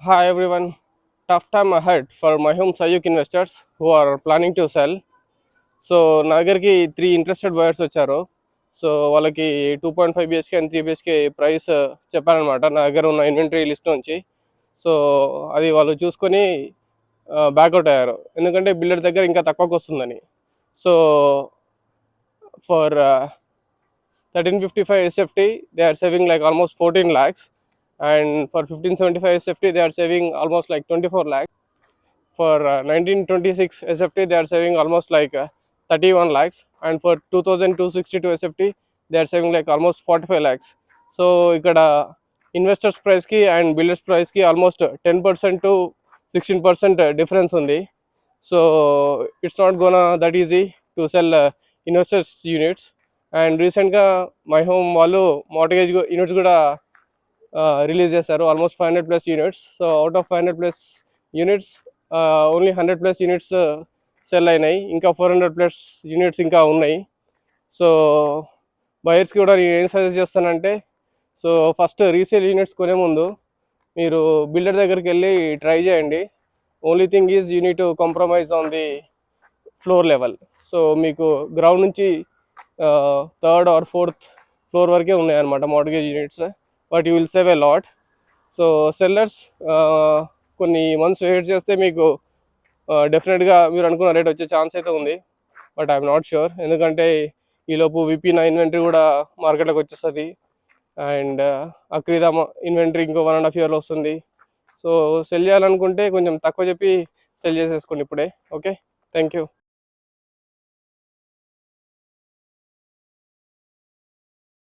Hi everyone. Tough time ahead for my home Sayuk investors who are planning to sell. So నా దగ్గరికి 3 interested buyers వచ్చారు. So వాళ్ళకి 2.5 BHK and 3 BHK price చెప్పారనమాట నా దగ్గర ఉన్న ఇన్వెంటరీ లిస్ట్ నుంచి. సో అది వాళ్ళు చూసుకొని బ్యాక్అవుట్ అయ్యారు, ఎందుకంటే బిల్డర్ దగ్గర ఇంకా తక్కువకి వస్తుందని. So for 1355 SFT they are saving like almost 14 lakhs, and for 1575 SFT they are saving almost like 24 lakhs. For 1926 SFT they are saving almost like 31 lakhs, and for 2262 SFT they are saving like almost 45 lakhs. So ikkada investors price ki and builders price ki almost 10% to 16% difference undi. So it's not gonna that easy to sell investors units. And రీసెంట్గా my home వాళ్ళు mortgage units కూడా release చేశారు, almost 500+ units. So out of 500+ units only 100+ units cell అయినాయి, ఇంకా 400+ units ఇంకా ఉన్నాయి. So బయర్స్కి కూడా నేను ఏం సజెస్ట్ చేస్తానంటే, సో ఫస్ట్ రీసేల్ యూనిట్స్ కొనే ముందు మీరు బిల్డర్ దగ్గరికి వెళ్ళి ట్రై చేయండి. Only thing is you need to compromise on the floor level. So మీకు గ్రౌండ్ నుంచి థర్డ్ ఆర్ ఫోర్త్ ఫ్లోర్ వరకే ఉన్నాయన్నమాట mortgage units, but you will save a lot. So sellers కొన్ని మంత్స్ వెయిట్ చేస్తే మీకు డెఫినెట్గా మీరు అనుకున్న రేట్ వచ్చే ఛాన్స్ అయితే ఉంది, బట్ ఐఎమ్ నాట్ షూర్, ఎందుకంటే ఈలోపు విపి9 ఇన్వెంటరీ కూడా మార్కెట్లోకి వచ్చేస్తుంది, అండ్ అక్రీదా ఇన్వెంటరీ ఇంకో 1.5 yearలో వస్తుంది. సో సెల్ చేయాలనుకుంటే కొంచెం తక్కువ చెప్పి సెల్ చేసేసుకోండి ఇప్పుడే. Okay, thank you.